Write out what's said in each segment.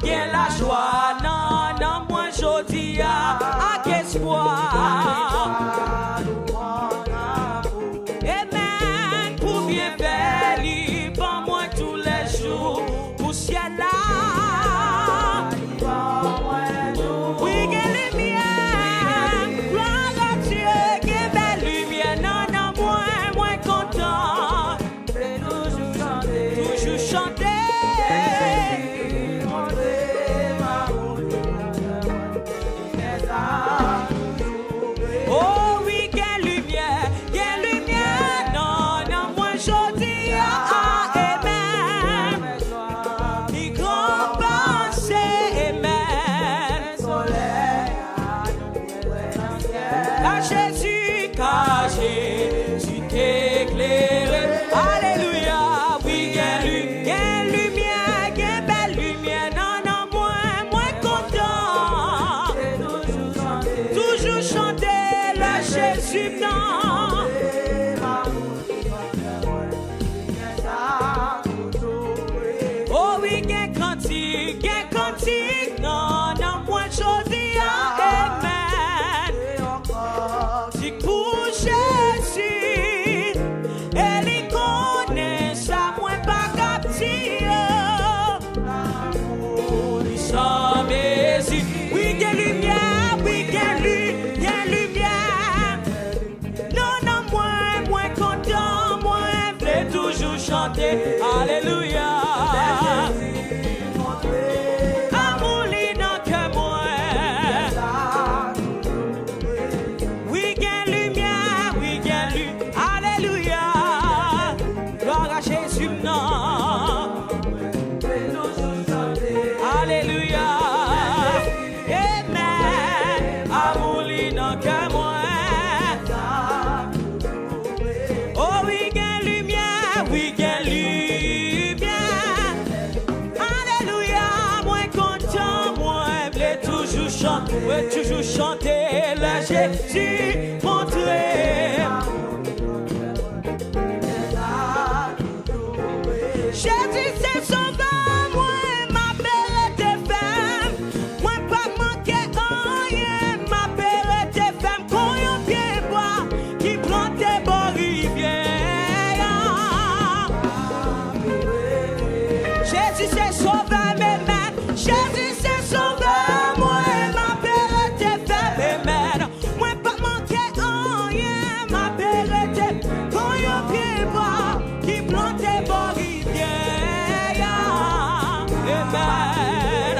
Gain la joie, non, non, moi je dis à qu'espoir. Amen, pour bien faire, pour moi tous les jours, pour ciel là. Oui, gain lumière, gloire à Dieu, gain belle lumière, non, non, moi content. Toujours chanter. Oh oui, quelle lumière, non, non, moi je dis amen. Il grand pensée, amen. Car Jésus t'éclaire, alléluia, oui, quelle lumière, quelle belle lumière, non, non, moi content. Toujours chanter. Jésus dans oh oui, gain cantique, non, non, moi je dis amen. Si pour Jésus, elle y connaît ça, moi pas captive. Nous sommes ici, oui, gain lumière, oui, gain lumière. Chanter, alléluia. Amour dans que moi. Oui, gain lumière, alléluia. Gloire à Jésus, non. Alléluia. Amen. Amour dans que moi. Oh oui, gain lumière, oui, gain lumière. Alléluia, moi content, moi voulais toujours chanter le Jésus montré. Jésus c'est sauveur, moi ma belle était femme. Moi pas manqué rien, ma belle était femme. Quand yon pied bois, qui plantait bon rivière. Jésus c'est sauveur, mes mains. Jésus c'est sauveur, moi ma belle était femme, mes mains. Moi pas manqué rien, ma belle était. Quand yon pied bois, qui plantait bon rivière. Amen.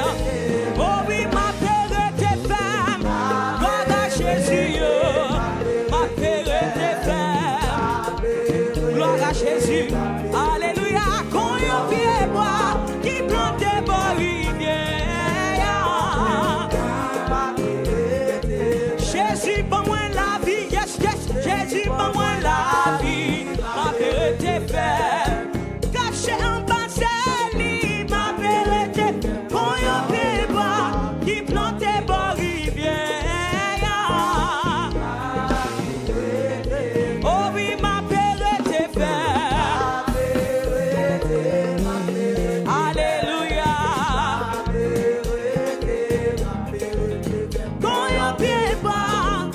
Oh oui, ma belle était femme. Gloire à Jésus. Ma belle était femme. Gloire à Jésus. Alléluia. Quand yon pied bois, qui plantait bon rivière. Jésus pour moi la vie. Yes, yes. Jésus pour moi la vie. Ma belle était femme. Caché en bas, ma belle était. Quand yon pied bois, qui plantait bon rivière. Oh oui, ma belle était femme. Alléluia. Quand yon pied bois,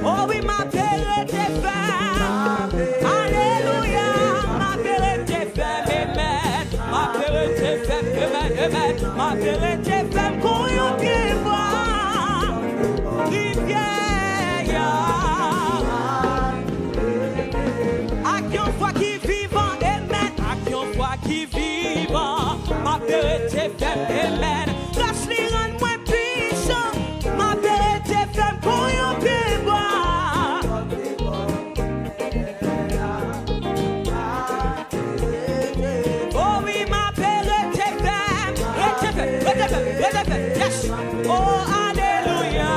oh oui, ma belle était femme. Alléluia. Ma belle était femme. Amen. Ma belle était femme. Amen. Amen. Ma belle était femme. Quand yon pied bois, rivière. À qui on voit qui vivant. Amen. À qui on voit qui vivant. Ma belle était femme. Amen. Laisse les rendre moins puissant. Ma belle était femme. Quand yon pied bois. Oh oui, ma belle était femme. Yes. Oh, alléluia.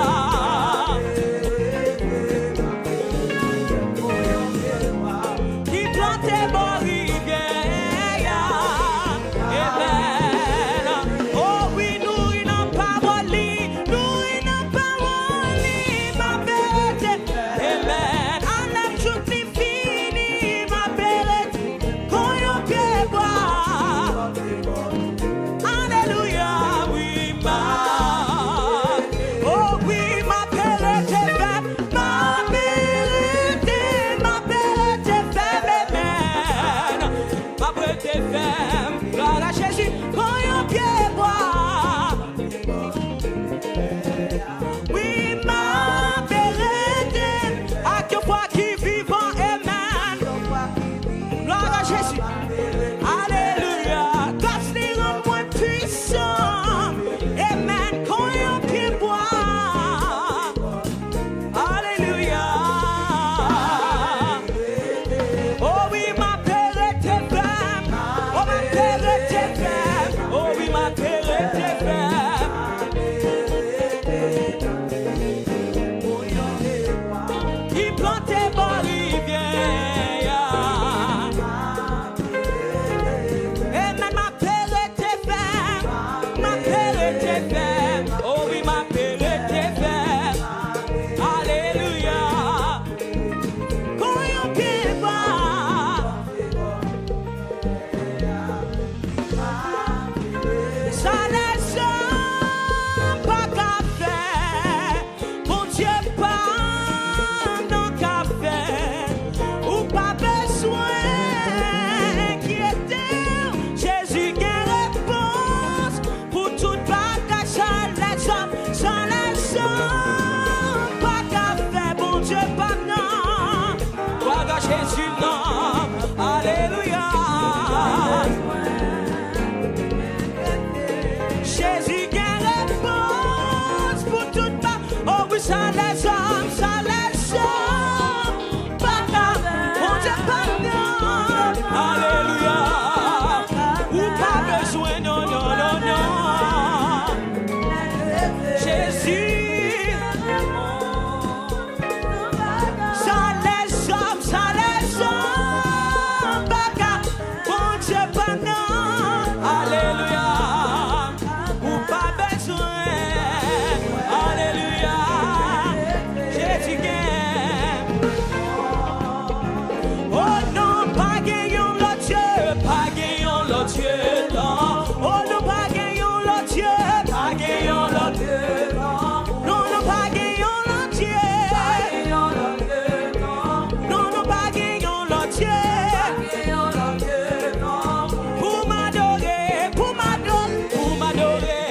les hommes, pas qu'à, on Dieu pardonne. Alléluia. Ou pas besoin, non, non, non, non. Jésus, ça les hommes, pas qu'à, on Dieu pardonne. Alléluia. Ou pas besoin. Alléluia. Jésus gagne. Oh non, pas gagnons le Dieu, pas gagnons le Dieu, non. Oh non, pas gagnons le Dieu, pas gagnons le Dieu, non. Non, non, pas gagnons le Dieu, non, non, pas gagnons le Dieu. Pour m'adorer, pour m'adorer, pour m'adorer,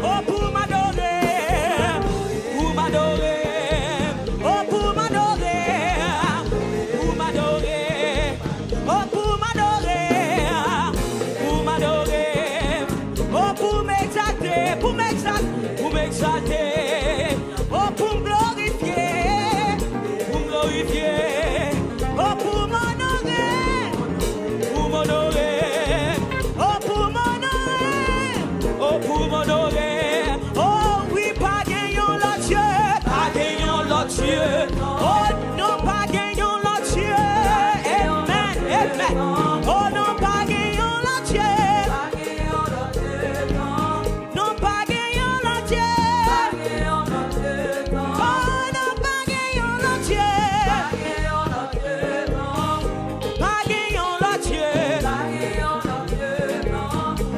oh pour m'adorer, pour m'adorer, oh pour m'adorer, pour m'adorer, oh pour m'adorer, pour m'adorer, oh pour m'exalter, pour m'exalter, pour m'exalter, oh pour me glorifier, pour me glorifier, oh pour m'honorer, pour m'honorer, oh pour m'honorer, oh pour m'honorer, oh oui, pas gagnons le Dieu, pas gagnons le Dieu, oh non, pas gagnons le Dieu, amen, amen, oh non, pas gagnons le Dieu, non, pas gagnons le Dieu, oh non, pas gagnons le Dieu, pas gagnons le Dieu.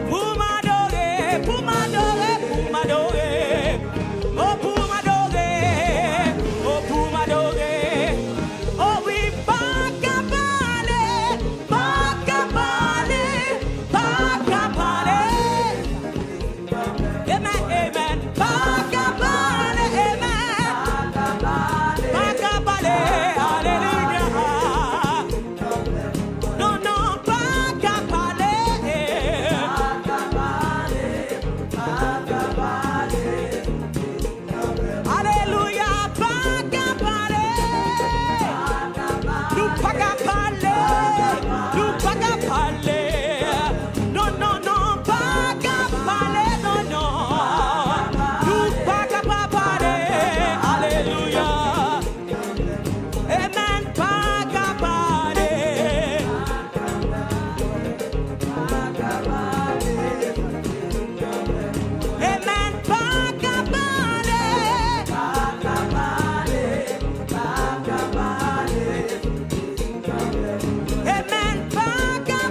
Pour m'adorer, pour m'adorer, pour m'adorer, oh pour m'adorer, oh pour m'adorer, oh oui, pas qu'à parler, pas qu'à parler, pas qu'à parler, amen, amen, pas qu'à parler, amen, pas qu'à parler, alléluia, non, non, pas qu'à parler. Alléluia, pas qu'à parler. Nous pas qu'à parler. Nous pas qu'à parler. Non, non, non, pas qu'à parler. Non, non. Nous pas qu'à parler. Alléluia. Amen, pas qu'à parler. Amen, pas qu'à amen, pas qu'à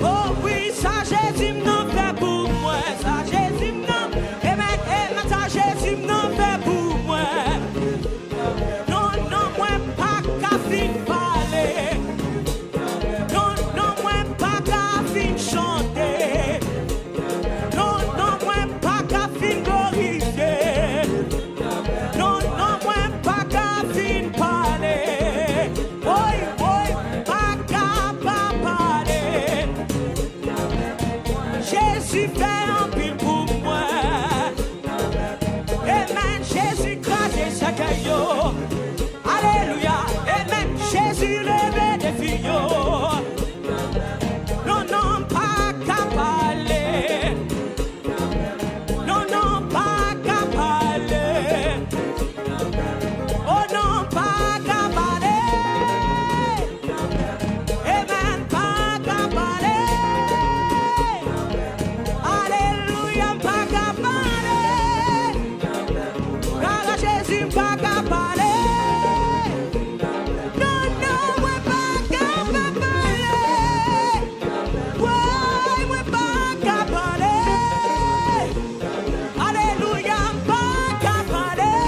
oh oui, ça Jésus m'en fait pour moi, ça Jésus m'en, amen, amen, ça Jésus m'en fait pour moi. Non, non, moi pas qu'à fin parler, non, non, moi pas qu'à fin chanter, non, non, moi pas qu'à fin glorifier, non, non, moi pas qu'à fin parler, oui, oui, pas qu'à pas parler. Jésus fait un pile pour moi. Amen, Jésus crase sa caillou. Alléluia, amen, Jésus levé des filles. Non, non, pas qu'à parler. Non, non, pas qu'à parler. Oh non, pas qu'à parler. Amen, pas qu'à parler. Alléluia, pas qu'à parler. Car Jésus pas qu'à parler. Non, non, ouais, pas qu'à parler. Ouais, pas qu'à parler. Alléluia, pas qu'à parler.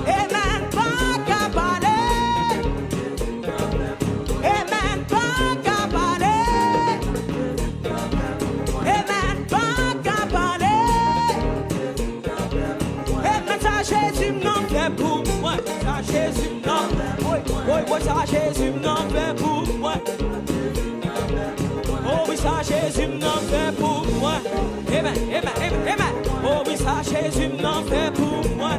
Amen, pas qu'à parler. Amen, pas qu'à parler. Amen, pas qu'à parler. Amen, ça Jésus m'en fait pour moi. Ça Jésus m'en, oui, oui, ça Jésus m'en fait pour moi. ça Jésus m'en fait pour moi. Amen, amen, amen, amen. Oh oui, ça Jésus m'en fait pour moi.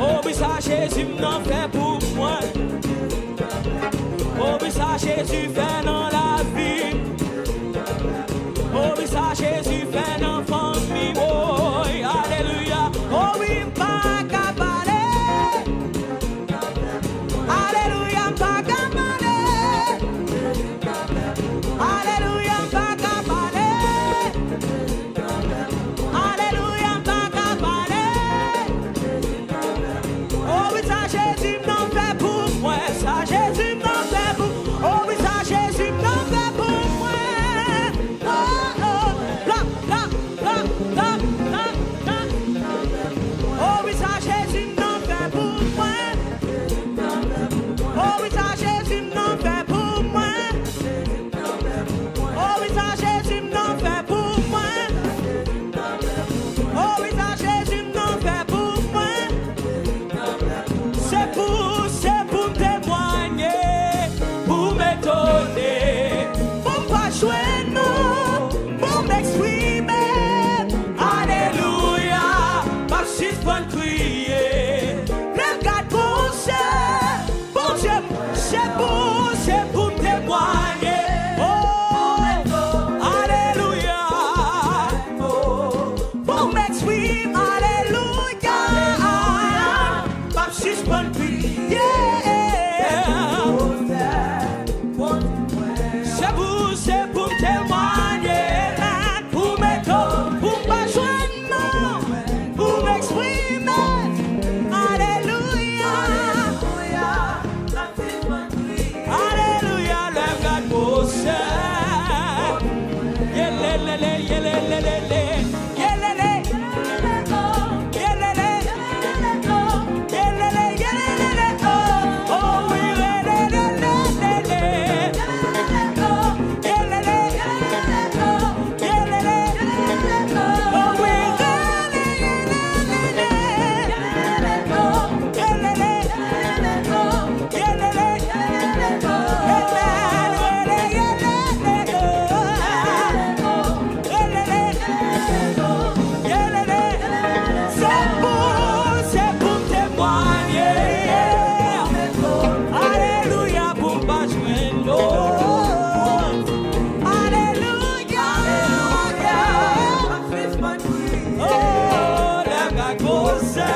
Oh oui, ça Jésus m'en fait pour moi. Oh oui, ça Jésus fait dans la vie. Oh oui, ça Jésus fait dans la famille. Oh, alléluia. Oh oui, pas qu'à parler. Alléluia, pas qu'à parler. Alléluia, pas qu'à parler. Alléluia, pas qu'à parler. Oh oui, ça Jésus m'en fait pour moi. Ça Jésus m'en fait pour moi. Oh oui, ça Jésus m'en fait pour moi. Oh, oh, la, la, la, la, la, la. Oh oui, ça Jésus m'en fait pour moi. Oh oui, ça Jésus m'en fait pour moi. Oh oui, ça Jésus m'en fait pour moi. Oh oui, ça Jésus m'en fait pour moi. C'est pour témoigner, pour m'étonner, pour pas jouer non, pour m'exprimer. Alléluia, ma chute pour crier. Regarde pour ça, bon Dieu, c'est pour témoigner. Oh, alléluia, pour m'exprimer. Alléluia, ma chute pour crier. C'est pour témoigner, pour m'étonner, pour pas joindre, non, pour m'exprimer. Alléluia, alléluia, le gars pour ça. Yelelele, yelelele, yelele, yelele, yelele, yelele, oh oui, yelelele. C'est pour témoigner. Alléluia, pour pas jouer l'eau. Alléluia. Oh, la gagosa.